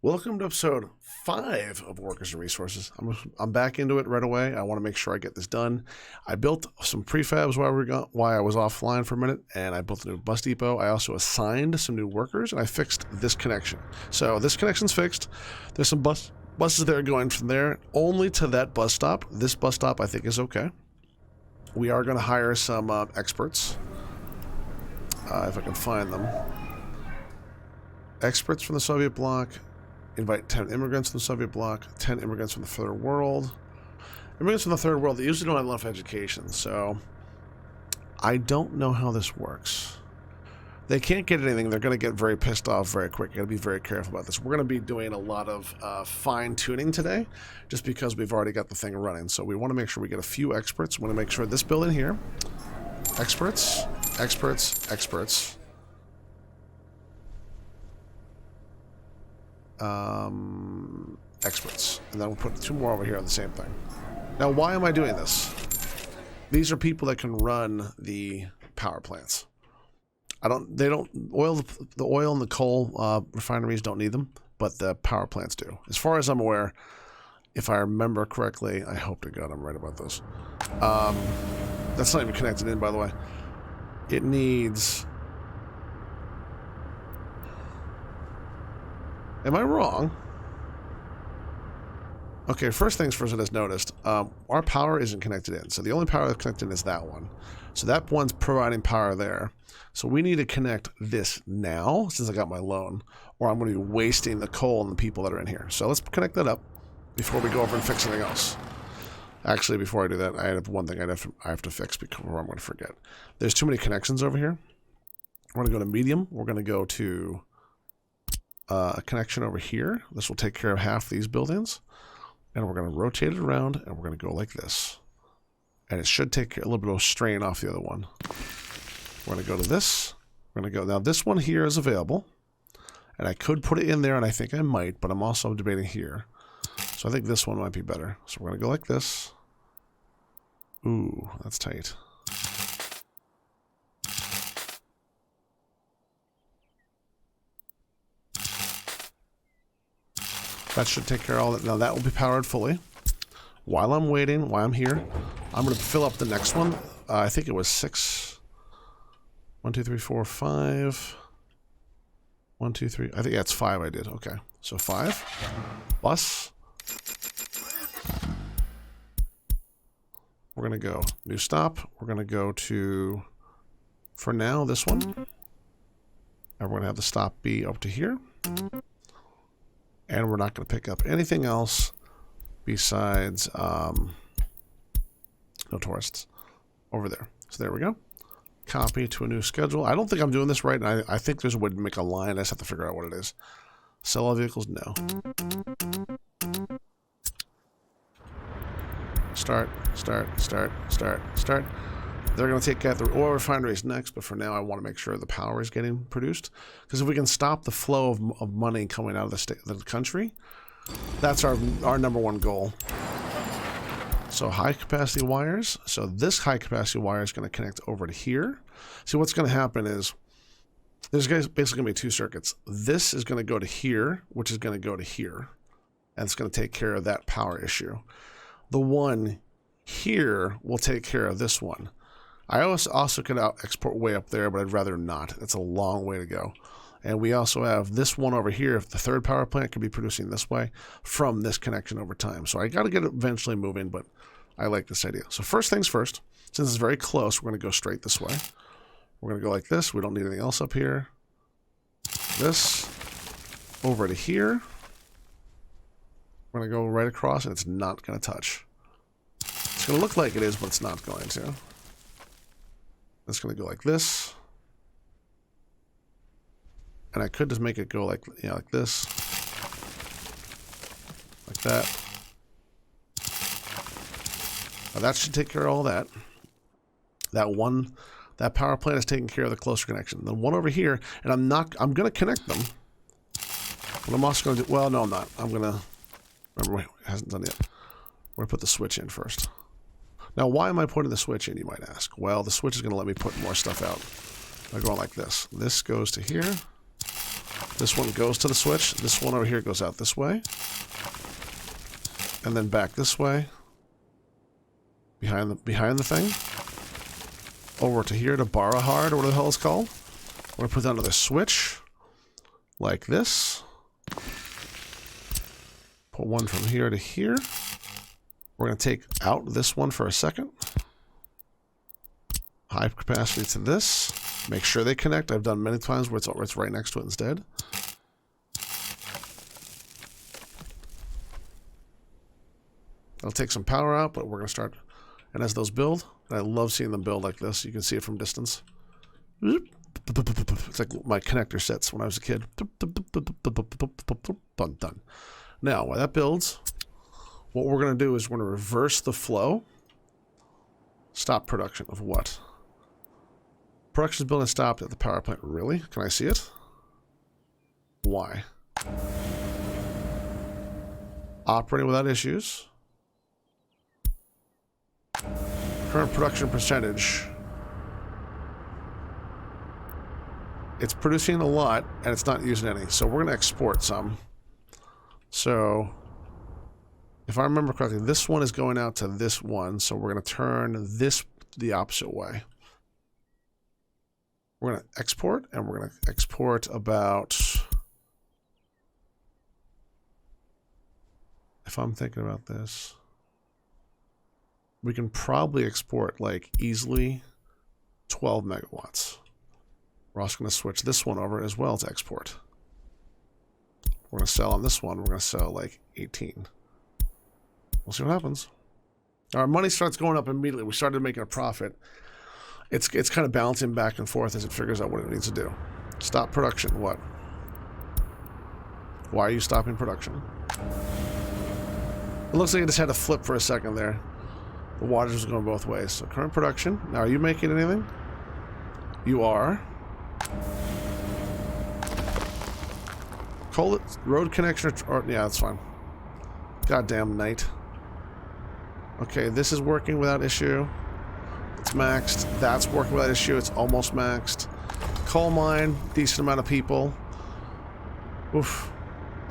Welcome to episode 5 of Workers and Resources. I'm back into it right away. I want to make sure I get this done. I built some prefabs while I was offline for a minute, and I built a new bus depot. I also assigned some new workers, and I fixed this connection. So this connection's fixed. There's some buses there going from there only to that bus stop. This bus stop I think is okay. We are going to hire some experts, if I can find them. Experts from the Soviet bloc. Invite 10 immigrants from the Soviet bloc, 10 immigrants from the third world. Immigrants from the third world, they usually don't have enough education, so I don't know how this works. They can't get anything. They're going to get very pissed off very quick. You got to be very careful about this. We're going to be doing a lot of fine-tuning today just because we've already got the thing running. So we want to make sure we get a few experts. We want to make sure this building here, experts. Experts, and then we'll put 2 more over here on the same thing. Now, why am I doing this? These are people that can run the power plants. The oil and the coal refineries don't need them, but the power plants do. As far as I'm aware, if I remember correctly, I hope to God I'm right about this. That's not even connected in, by the way. It needs... Am I wrong? Okay, first things first, I just noticed. Our power isn't connected in. So the only power that's connected in is that one. So that one's providing power there. So we need to connect this now, since I got my loan, or I'm going to be wasting the coal and the people that are in here. So let's connect that up before we go over and fix anything else. Actually, before I do that, I have one thing I have to fix before I'm going to forget. There's too many connections over here. We're going to go to medium. We're going to go to a connection over here. This will take care of half these buildings. And we're going to rotate it around, and we're going to go like this. And it should take a little bit of strain off the other one. We're going to go to this. We're going to go, now this one here is available. And I could put it in there, and I think I might, but I'm also debating here. So I think this one might be better. So we're going to go like this. Ooh, that's tight. That should take care of all that. Now that will be powered fully. While I'm waiting, while I'm here, I'm going to fill up the next one. I think it was 6. 1, 2, 3, 4, 5. 1, 2, 3. I think that's 5 I did. Okay. So 5. Bus. We're going to go new stop. We're going to go to, for now, this one. And we're going to have the stop be up to here. And we're not going to pick up anything else besides no tourists over there. So there we go. Copy to a new schedule. I don't think I'm doing this right. And I think there's a way to make a line. I just have to figure out what it is. Sell all vehicles? No. Start. They're going to take out the oil refineries next, but for now I want to make sure the power is getting produced. Because if we can stop the flow of money coming out of the country, that's our number one goal. So high capacity wires. So this high capacity wire is going to connect over to here. See, what's going to happen is there's basically going to be 2 circuits. This is going to go to here, which is going to go to here. And it's going to take care of that power issue. The one here will take care of this one. I also could export way up there, but I'd rather not. It's a long way to go. And we also have this one over here. If the third power plant could be producing this way from this connection over time. So I got to get it eventually moving, but I like this idea. So first things first, since it's very close, we're going to go straight this way. We're going to go like this. We don't need anything else up here. This over to here. We're going to go right across, and it's not going to touch. It's going to look like it is, but it's not going to. It's going to go like this. And I could just make it go like, like this. Like that. Now that should take care of all that. That power plant is taking care of the closer connection. The one over here, and I'm going to connect them. But I'm also going to do, well, no, I'm not. I'm going to, remember, wait, it hasn't done yet. We're going to put the switch in first. Now, why am I putting the switch in, you might ask? Well, the switch is going to let me put more stuff out by going like this. This goes to here. This one goes to the switch. This one over here goes out this way. And then back this way. Behind the thing. Over to here to borrow hard, or whatever the hell it's called. We're going to put down another switch. Like this. Put one from here to here. We're going to take out this one for a second. High capacity to this. Make sure they connect. I've done many times where it's right next to it instead. It'll take some power out, but we're going to start. And as those build, and I love seeing them build like this. You can see it from distance. It's like my connector sets when I was a kid. Done. Now, while that builds, what we're going to do is we're going to reverse the flow. Stop production of what? Production is built and stopped at the power plant. Really? Can I see it? Why? Operating without issues. Current production percentage. It's producing a lot, and it's not using any. So we're going to export some. So, if I remember correctly, this one is going out to this one. So we're going to turn this the opposite way. We're going to export, and we're going to export about... If I'm thinking about this... We can probably export, like, easily 12 megawatts. We're also going to switch this one over as well to export. We're going to sell on this one. We're going to sell, like, 18. We'll see what happens. Our money starts going up immediately. We started making a profit. It's kind of balancing back and forth as it figures out what it needs to do. Stop production. What? Why are you stopping production? It looks like it just had to flip for a second there. The water was going both ways. So current production. Now, are you making anything? You are. Call it road connection or yeah, that's fine. Goddamn night. Okay, this is working without issue. It's maxed. That's working without issue. It's almost maxed. Coal mine, decent amount of people. Oof.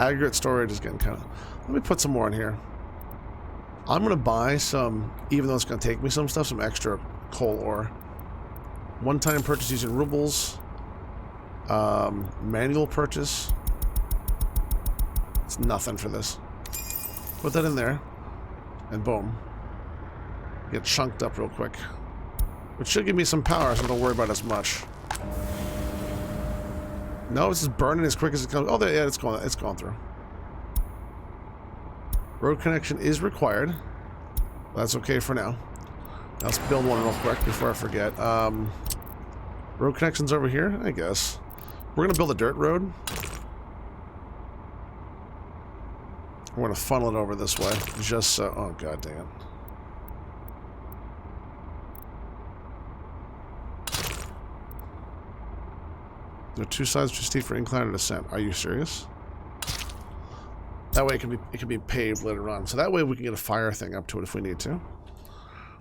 Aggregate storage is getting kind of... Let me put some more in here. I'm going to buy some, even though it's going to take me some stuff, some extra coal ore. One-time purchase using rubles. Manual purchase. It's nothing for this. Put that in there. And boom. Get chunked up real quick. Which should give me some power, so I don't worry about it as much. No, it's just burning as quick as it comes. Oh, yeah, it's gone through. Road connection is required. That's okay for now. Now let's build one real quick before I forget. Road connection's over here, I guess. We're going to build a dirt road. We're going to funnel it over this way. Just so... Oh, god dang it. There are two sides too steep for incline or descent. Are you serious? That way it can be paved later on. So that way we can get a fire thing up to it if we need to.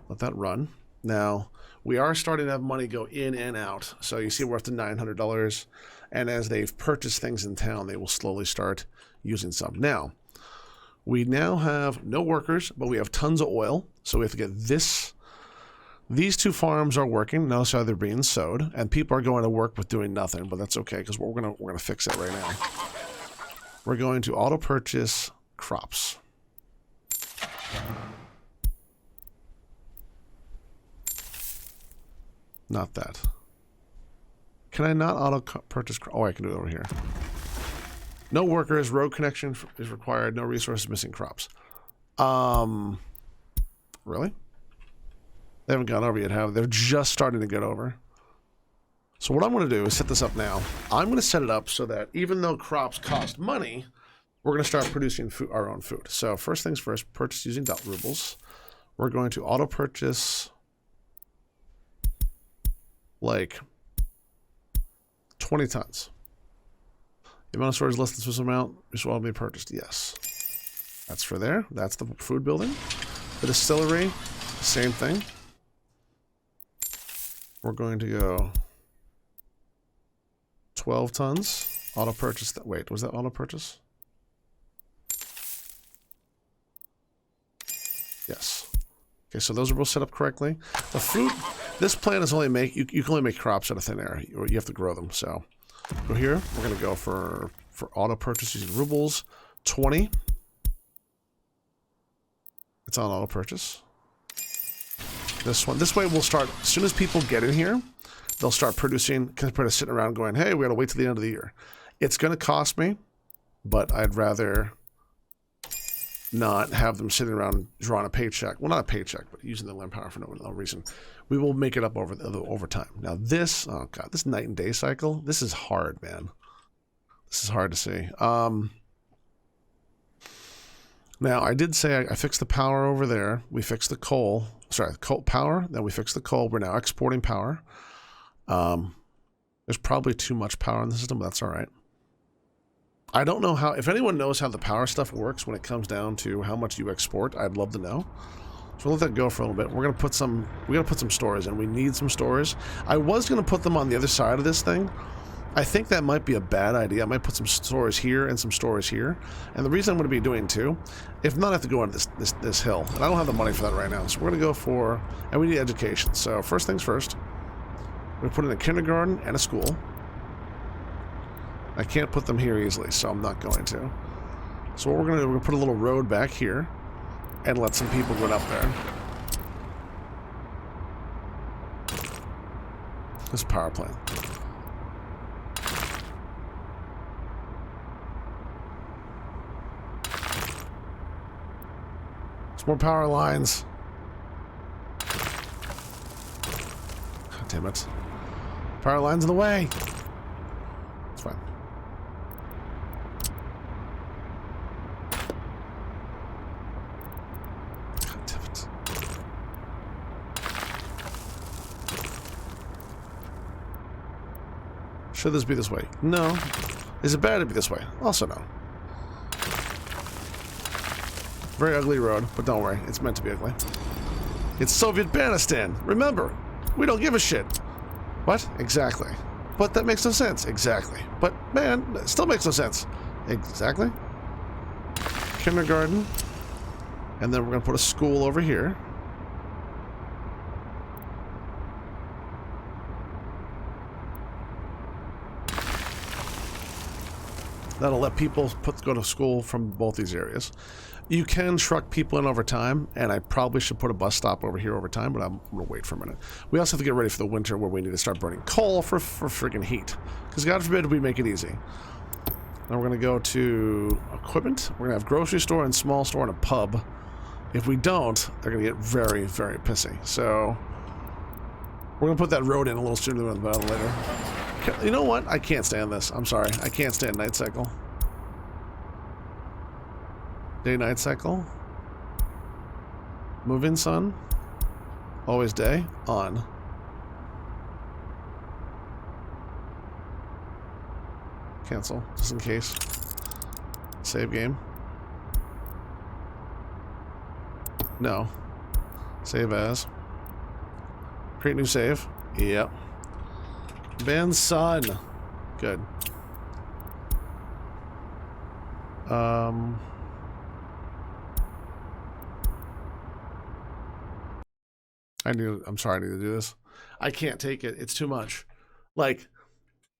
Let that run. Now, we are starting to have money go in and out. So you see we're up to $900. And as they've purchased things in town, they will slowly start using some. Now, we now have no workers, but we have tons of oil. So we have to get this. These two farms are working. Notice how they're being sowed. And people are going to work with doing nothing, but that's okay because we're gonna fix it right now. We're going to auto purchase crops. Not that. Can I not auto purchase? Oh, I can do it over here. No workers. Road connection is required. No resources. Missing crops. Really? They haven't gone over yet, have they? They're just starting to get over. So what I'm going to do is set this up now. I'm going to set it up so that even though crops cost money, we're going to start producing our own food. So first things first, purchase using .rubles. We're going to auto purchase like 20 tons. The amount of storage less than this amount is what will be purchased. Yes. That's for there. That's the food building. The distillery, same thing. We're going to go 12 tons. Auto purchase. That wait, was that auto purchase? Yes. Okay, so those are both set up correctly. The fruit, this plant is only make, you can only make crops out of thin air, or you have to grow them. So go here. We're going to go for auto purchase using rubles. 20. It's on auto purchase. This one. This way we'll start, as soon as people get in here, they'll start producing, kind of sitting around going, hey, we got to wait till the end of the year. It's going to cost me, but I'd rather not have them sitting around drawing a paycheck. Well, not a paycheck, but using the land power for no reason. We will make it up over time. Now this, oh God, this night and day cycle, this is hard, man. This is hard to see. Now, I did say I fixed the power over there. We fixed the coal. Sorry, the coal power. Then we fixed the coal. We're now exporting power. There's probably too much power in the system, but that's all right. I don't know how, if anyone knows how the power stuff works when it comes down to how much you export, I'd love to know. So we'll let that go for a little bit. We're gonna put some stores in. We need some stores. I was gonna put them on the other side of this thing. I think that might be a bad idea. I might put some stores here and some stores here. And the reason I'm going to be doing too, if not, I have to go on this hill. And I don't have the money for that right now. So we're going to go for, and we need education. So first things first, we're going to put in a kindergarten and a school. I can't put them here easily, so I'm not going to. So what we're going to do, we're going to put a little road back here and let some people go up there. This power plant. More power lines. God damn it. Power lines in the way. It's fine. God damn it. Should this be this way? No. Is it bad to be this way? Also no. Very ugly road, but don't worry, it's meant to be ugly. It's Soviet Banistan. Remember, we don't give a shit. What? Exactly. But that makes no sense. Exactly. But man, it still makes no sense. Exactly. Kindergarten. And then we're going to put a school over here. That'll let people go to school from both these areas. You can truck people in over time, and I probably should put a bus stop over here over time, but I'm going to wait for a minute. We also have to get ready for the winter where we need to start burning coal for friggin' heat. Because God forbid we make it easy. Now we're going to go to equipment. We're going to have grocery store and small store and a pub. If we don't, they're going to get very, very pissy. So we're going to put that road in a little sooner than later. You know what? I can't stand this. I'm sorry. I can't stand night cycle. Day-night cycle. Move-in sun. Always day. On. Cancel, just in case. Save game. No. Save as. Create new save. Yep. Ban sun. Good. I'm sorry I need to do this. I can't take it. It's too much. Like,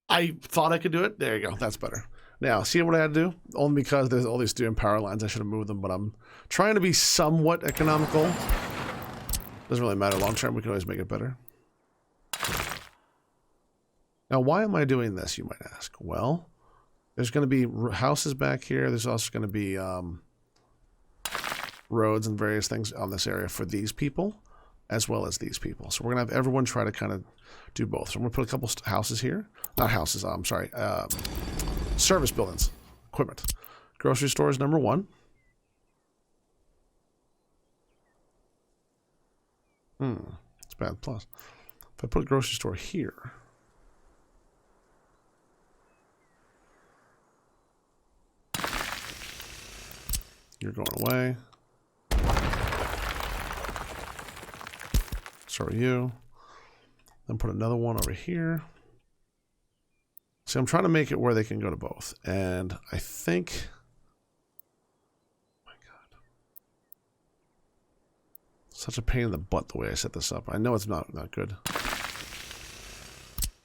I thought I could do it. There you go. That's better. Now, see what I had to do? Only because there's all these student power lines. I should have moved them, but I'm trying to be somewhat economical. Doesn't really matter long term. We can always make it better. Now, why am I doing this, you might ask? Well, there's going to be houses back here. There's also going to be roads and various things on this area for these people, as well as these people. So we're going to have everyone try to kind of do both. So I'm going to put a couple houses here. Not houses, I'm sorry. Service buildings. Equipment. Grocery store is number 1. It's bad plus. If I put a grocery store here... You're going away. So are you. Then put another one over here. See, I'm trying to make it where they can go to both. And I think... My God. Such a pain in the butt the way I set this up. I know it's not good.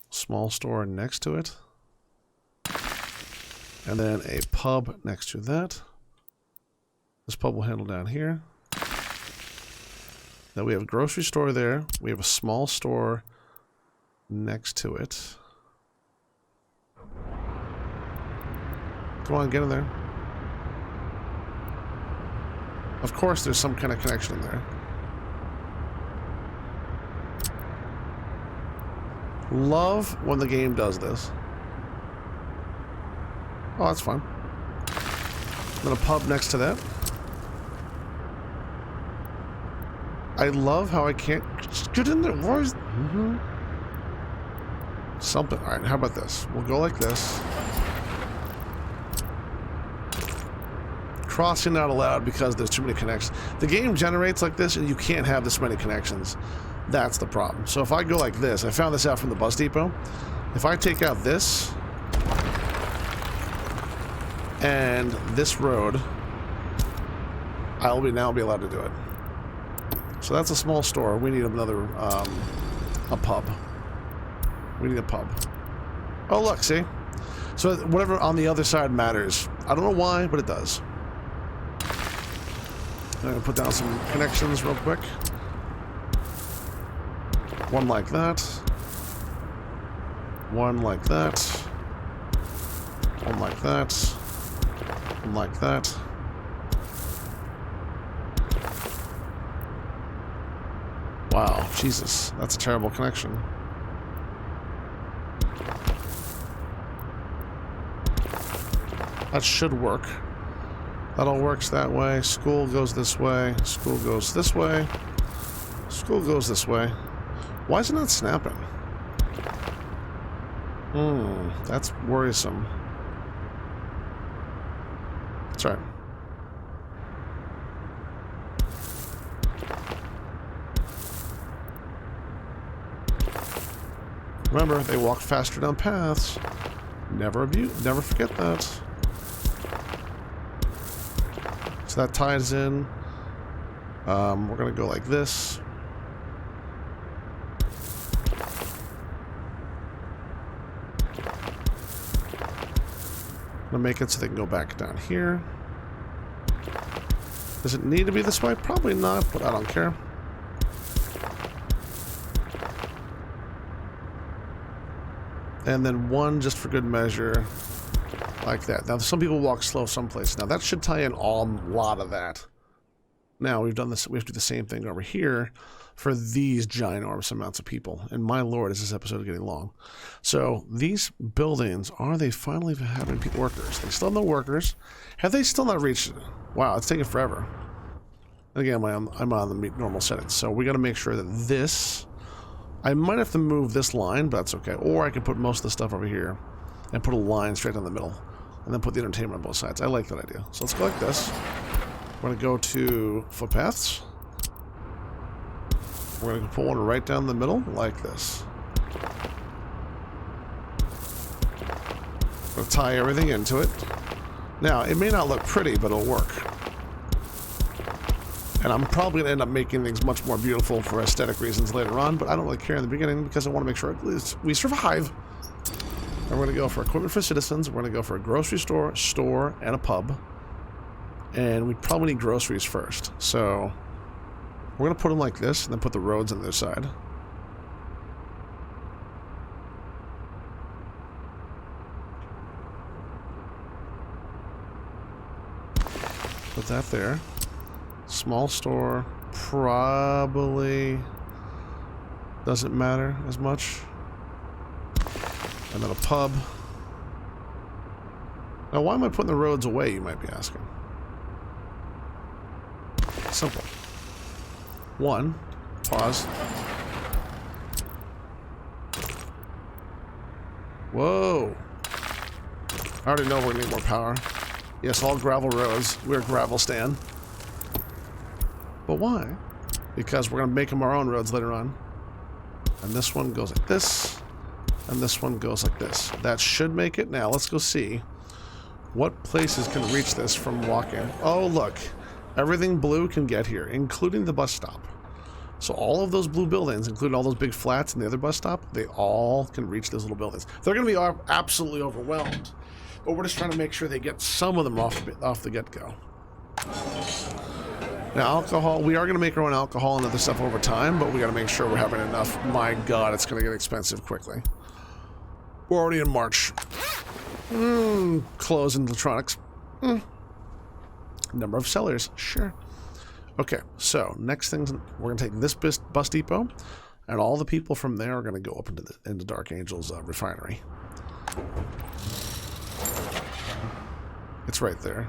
Small store next to it. And then a pub next to that. This pub will handle down here. Then we have a grocery store there. We have a small store next to it. Come on, get in there. Of course, there's some kind of connection in there. Love when the game does this. Oh, that's fine. Then a pub next to that. I love how I can't get in there. Where's... Something. All right, how about this? We'll go like this. Crossing not allowed because there's too many connections. The game generates like this and you can't have this many connections. That's the problem. So if I go like this, I found this out from the bus depot. If I take out this and this road, I'll now be allowed to do it. So that's a small store. We need another, a pub. We need a pub. Oh, look, see? So whatever on the other side matters. I don't know why, but it does. I'm going to put down some connections real quick. One like that. One like that. One like that. One like that. Wow, Jesus, that's a terrible connection. That should work. That all works that way. School goes this way. School goes this way. School goes this way. Why is it not snapping? That's worrisome. That's right. Remember, they walk faster down paths. Never forget that. So that ties in. We're gonna go like this. I'm gonna make it so they can go back down here. Does it need to be this way? Probably not, but I don't care. And then one just for good measure, like that. Now, some people walk slow someplace. Now, that should tie in a lot of that. Now, we've done this. We have to do the same thing over here for these ginormous amounts of people. And my lord, is this episode getting long. So, these buildings, are they finally having workers? They still have no workers. Have they still not reached it? Wow, it's taking forever. And again, I'm on the normal settings. So, we got to make sure that this... I might have to move this line, but that's okay. Or I could put most of the stuff over here and put a line straight down the middle. And then put the entertainment on both sides. I like that idea. So let's go like this. We're going to go to footpaths. We're going to put one right down the middle like this. We'll tie everything into it. Now, it may not look pretty, but it'll work. And I'm probably going to end up making things much more beautiful for aesthetic reasons later on, but I don't really care in the beginning because I want to make sure at least we survive. And we're going to go for equipment for citizens. We're going to go for a grocery store, and a pub. And we probably need groceries first. So we're going to put them like this and then put the roads on the other side. Put that there. Small store probably doesn't matter as much. And then a pub. Now, why am I putting the roads away, you might be asking? Simple. One, pause. Whoa. I already know we're gonna need more power. Yes, all gravel roads. We're a gravel stand. But why? Because we're going to make them our own roads later on. And this one goes like this. And this one goes like this. That should make it. Now, let's go see what places can reach this from walking. Oh, look. Everything blue can get here, including the bus stop. So all of those blue buildings, including all those big flats and the other bus stop, they all can reach those little buildings. They're going to be absolutely overwhelmed, but we're just trying to make sure they get some of them off the get-go. Now, alcohol, we are going to make our own alcohol and other stuff over time, but we got to make sure we're having enough. My God, it's going to get expensive quickly. We're already in March. Clothes and electronics. Number of sellers, sure. Okay, so next thing, we're going to take this bus depot, and all the people from there are going to go up into Dark Angel's refinery. It's right there.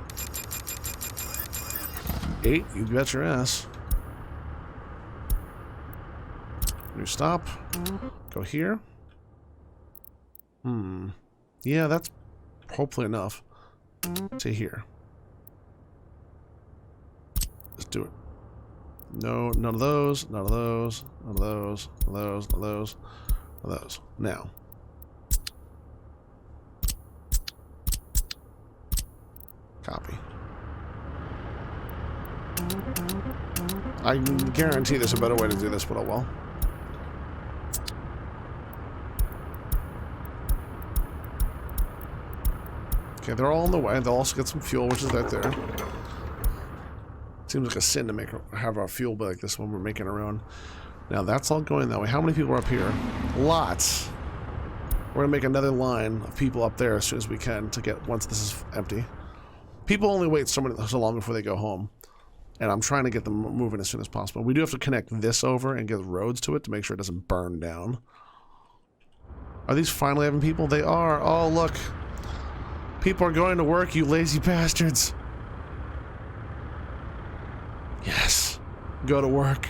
8, you bet your ass. New stop. Go here. Yeah, that's hopefully enough. To here. Let's do it. No, none of those, none of those, none of those, none of those, none of those, none of those. Now. Copy. I guarantee there's a better way to do this, but oh well. Okay, they're all on the way. They'll also get some fuel, which is right there. Seems like a sin to have our fuel be like this when we're making our own. Now that's all going that way. How many people are up here? Lots. We're gonna make another line of people up there as soon as we can to get once this is empty. People only wait so long before they go home. And I'm trying to get them moving as soon as possible. We do have to connect this over and get roads to it to make sure it doesn't burn down. Are these finally having people? They are. Oh, look. People are going to work, you lazy bastards. Yes. Go to work.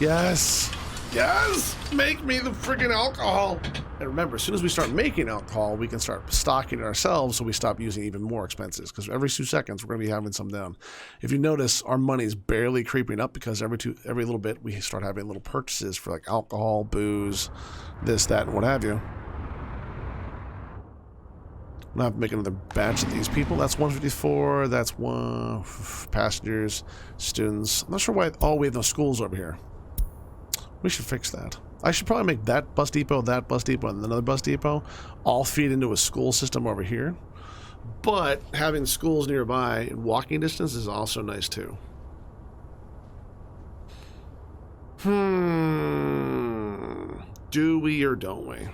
Yes. Yes! Make me the freaking alcohol! And remember, as soon as we start making alcohol, we can start stocking it ourselves so we stop using even more expenses. Because every 2 seconds, we're going to be having some down. If you notice, our money's barely creeping up because every little bit, we start having little purchases for like alcohol, booze, this, that, and what have you. I'm not making another batch of these people. That's 154. That's one. Passengers, students. I'm not sure why. Oh, we have no schools over here. We should fix that. I should probably make that bus depot, and another bus depot all feed into a school system over here. But having schools nearby in walking distance is also nice too. Do we or don't we?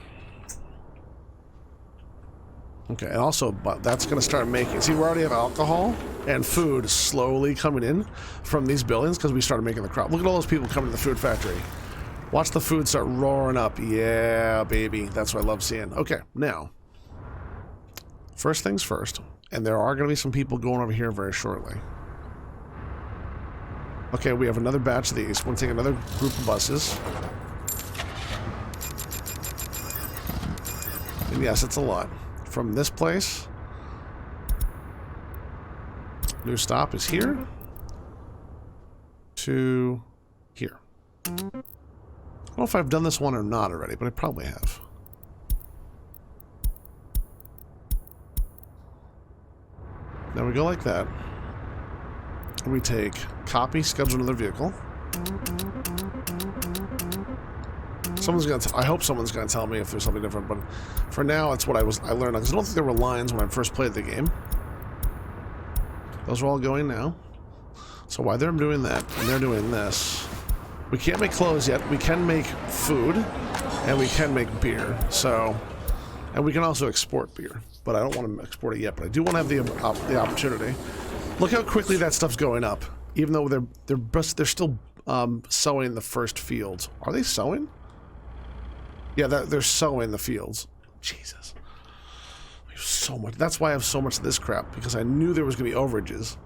Okay, and also, but that's going to start making... See, we already have alcohol and food slowly coming in from these buildings because we started making the crop. Look at all those people coming to the food factory. Watch the food start roaring up. Yeah, baby. That's what I love seeing. Okay, now, first things first, and there are going to be some people going over here very shortly. Okay, we have another batch of these. We're going to take another group of buses. And yes, it's a lot. From this place, new stop is here to here. I don't know if I've done this one or not already, but I probably have. Now we go like that. And we take copy, schedule another vehicle. Someone's gonna. I hope someone's gonna tell me if there's something different. But for now, it's what I learned. Because I don't think there were lines when I first played the game. Those are all going now. So while they're doing that and they're doing this, we can't make clothes yet. We can make food, and we can make beer. So, and we can also export beer. But I don't want to export it yet. But I do want to have the opportunity. Look how quickly that stuff's going up. Even though they're still sowing the first fields. Are they sowing? Yeah, they're sowing the fields. Jesus. So much. That's why I have so much of this crap, because I knew there was going to be overages.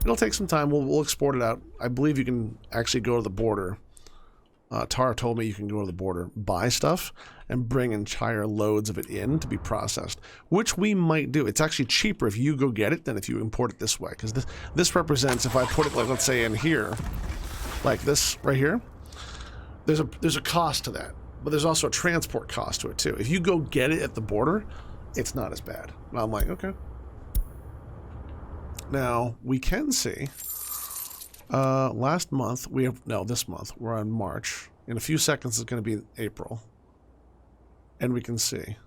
It'll take some time. We'll export it out. I believe you can actually go to the border. Tara told me you can go to the border, buy stuff, and bring entire loads of it in to be processed, which we might do. It's actually cheaper if you go get it than if you import it this way, because this represents, if I put it, like, let's say in here, like this right here, there's a cost to that. But there's also a transport cost to it too. If you go get it at the border, it's not as bad. And I'm like, okay. Now, we can see, last month, this month, we're on March. In a few seconds, it's going to be April. And we can see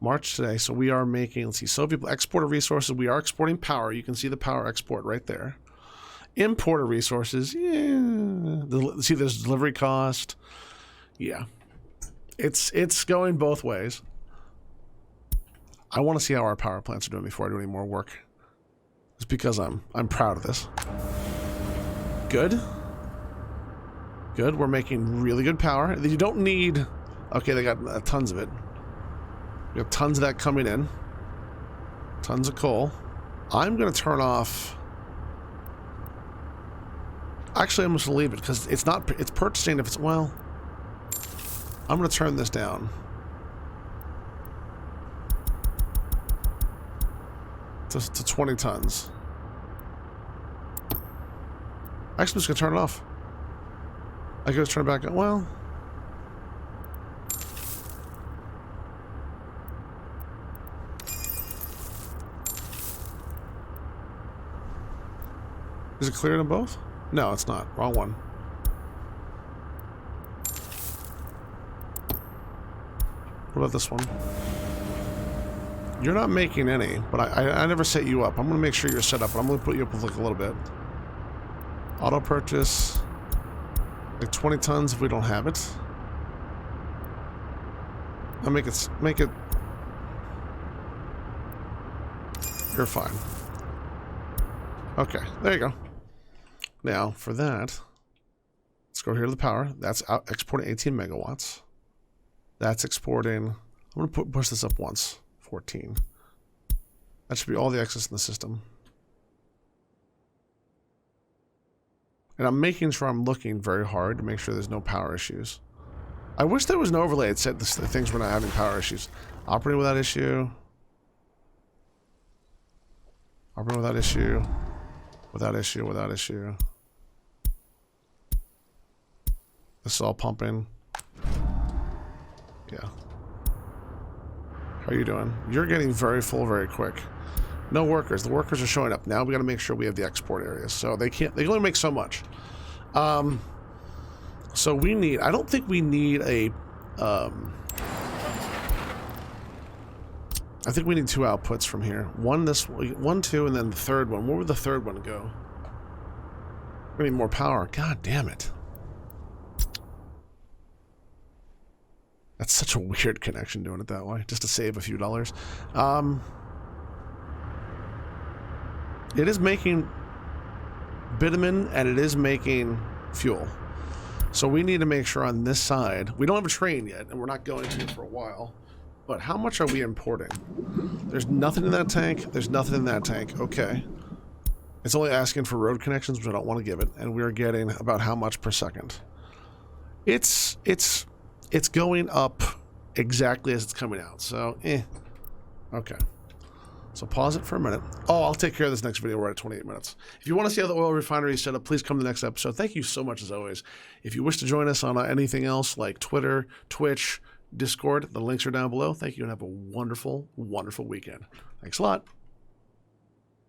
March today. So we are making, let's see, Soviet exporter resources. We are exporting power. You can see the power export right there. Importer resources, yeah. See, there's delivery cost. Yeah. It's going both ways. I want to see how our power plants are doing before I do any more work. It's because I'm proud of this. Good. Good. We're making really good power. You don't need... Okay, they got tons of it. We have tons of that coming in. Tons of coal. I'm going to turn off... Actually, I'm just going to leave it because it's not... It's purchasing if it's... Well... I'm going to turn this down. To 20 tons. Actually, I'm just going to turn it off. I could just turn it back on. Well... Is it cleared on both? No, it's not. Wrong one. What about this one? You're not making any, but I never set you up. I'm going to make sure you're set up, but I'm going to put you up with like a little bit. Auto purchase. Like 20 tons if we don't have it. I'll make it... You're fine. Okay, there you go. Now, for that, let's go here to the power. That's out exporting 18 megawatts. That's exporting... I'm going to push this up once. 14. That should be all the excess in the system. And I'm making sure I'm looking very hard to make sure there's no power issues. I wish there was an overlay that said the things were not having power issues. Operating without issue. Operating without issue. Without issue, without issue. This is all pumping. Yeah. How are you doing? You're getting very full very quick. No workers. The workers are showing up. Now we got to make sure we have the export areas. So they can only make so much. So we need, I don't think we need a, I think we need 2 outputs from here. One, 2, and then the third one. Where would the third one go? We need more power. God damn it. That's such a weird connection doing it that way, just to save a few dollars. It is making bitumen and it is making fuel. So we need to make sure on this side, we don't have a train yet, and we're not going to for a while. But how much are we importing? There's nothing in that tank. There's nothing in that tank. Okay. It's only asking for road connections, which I don't want to give it. And we are getting about how much per second? It's going up exactly as it's coming out. So, Okay. So pause it for a minute. Oh, I'll take care of this next video. We're at 28 minutes. If you want to see how the oil refinery is set up, please come to the next episode. Thank you so much as always. If you wish to join us on anything else like Twitter, Twitch, Discord, the links are down below. Thank you and have a wonderful, wonderful weekend. Thanks a lot.